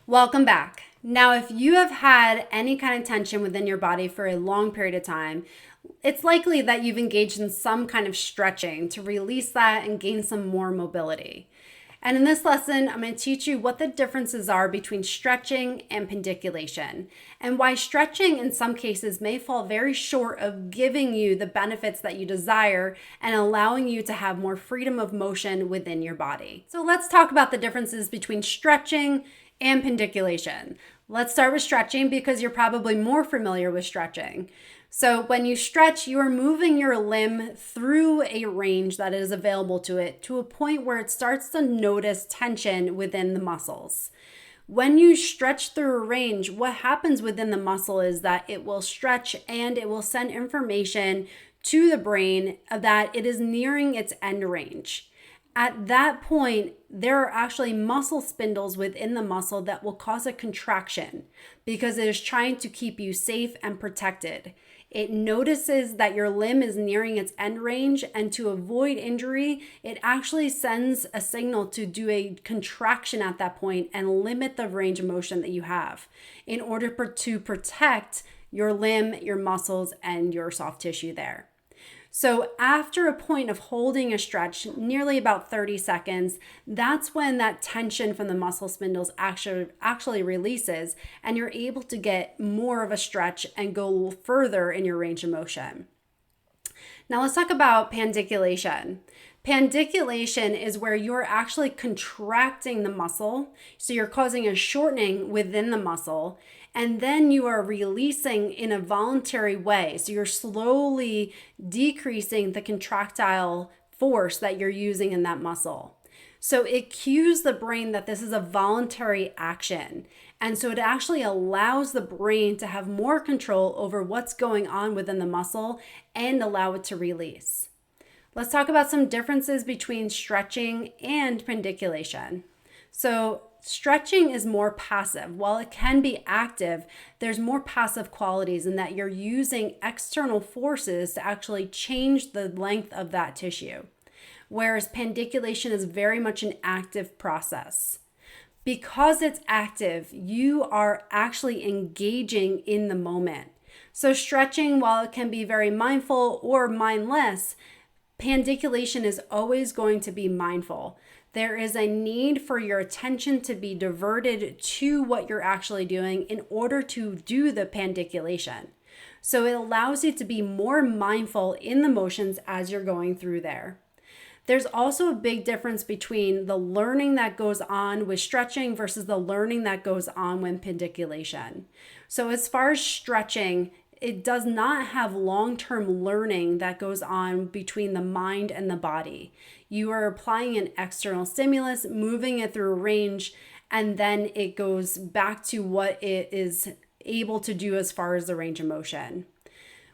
Welcome back. Now, if you have had any kind of tension within your body for a long period of time, it's likely that you've engaged in some kind of stretching to release that and gain some more mobility. And in this lesson, I'm going to teach you what the differences are between stretching and pandiculation, and why stretching in some cases may fall very short of giving you the benefits that you desire and allowing you to have more freedom of motion within your body. So let's talk about the differences between stretching and pandiculation. Let's start with stretching because you're probably more familiar with stretching. So when you stretch, you are moving your limb through a range that is available to it to a point where it starts to notice tension within the muscles. When you stretch through a range, what happens within the muscle is that it will stretch and it will send information to the brain that it is nearing its end range. At that point, there are actually muscle spindles within the muscle that will cause a contraction because it is trying to keep you safe and protected. It notices that your limb is nearing its end range, and to avoid injury, it actually sends a signal to do a contraction at that point and limit the range of motion that you have in order to protect your limb, your muscles, and your soft tissue there. So after a point of holding a stretch, nearly about 30 seconds, that's when that tension from the muscle spindles actually releases, and you're able to get more of a stretch and go further in your range of motion. Now let's talk about pandiculation. Pandiculation is where you're actually contracting the muscle, so you're causing a shortening within the muscle, and then you are releasing in a voluntary way. So you're slowly decreasing the contractile force that you're using in that muscle. So it cues the brain that this is a voluntary action. And so it actually allows the brain to have more control over what's going on within the muscle and allow it to release. Let's talk about some differences between stretching and pandiculation. So stretching is more passive. While it can be active, there's more passive qualities in that you're using external forces to actually change the length of that tissue. Whereas pandiculation is very much an active process. Because it's active, you are actually engaging in the moment. So stretching, while it can be very mindful or mindless, pandiculation is always going to be mindful. There is a need for your attention to be diverted to what you're actually doing in order to do the pandiculation. So it allows you to be more mindful in the motions as you're going through there. There's also a big difference between the learning that goes on with stretching versus the learning that goes on with pandiculation. So as far as stretching, it does not have long-term learning that goes on between the mind and the body. You are applying an external stimulus, moving it through a range, and then it goes back to what it is able to do as far as the range of motion.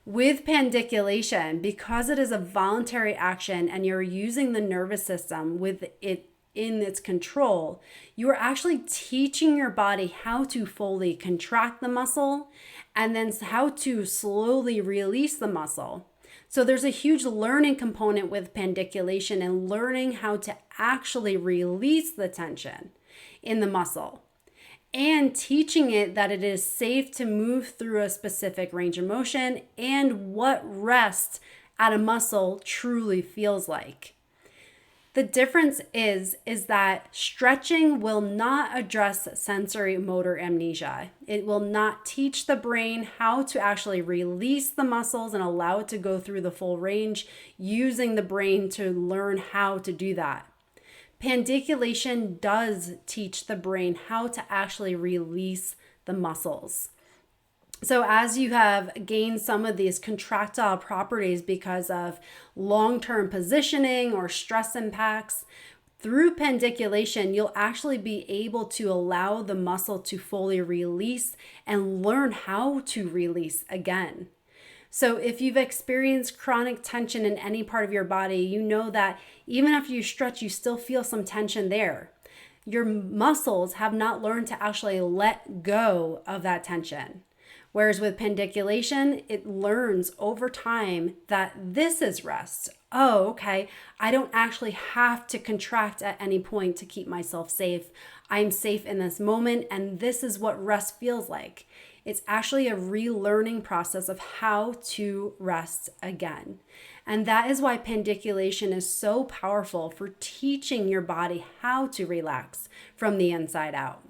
With pandiculation, because it is a voluntary action and you're using the nervous system with it in its control, you are actually teaching your body how to fully contract the muscle and then how to slowly release the muscle. So there's a huge learning component with pandiculation and learning how to actually release the tension in the muscle and teaching it that it is safe to move through a specific range of motion and what rest at a muscle truly feels like. The difference is that stretching will not address sensory motor amnesia. It will not teach the brain how to actually release the muscles and allow it to go through the full range, using the brain to learn how to do that. Pandiculation does teach the brain how to actually release the muscles. So as you have gained some of these contractile properties because of long-term positioning or stress impacts, through pandiculation, you'll actually be able to allow the muscle to fully release and learn how to release again. So if you've experienced chronic tension in any part of your body, you know that even after you stretch, you still feel some tension there. Your muscles have not learned to actually let go of that tension. Whereas with pandiculation, it learns over time that this is rest. oh, okay, I don't actually have to contract at any point to keep myself safe. I'm safe in this moment, and this is what rest feels like. It's actually a relearning process of how to rest again. And that is why pandiculation is so powerful for teaching your body how to relax from the inside out.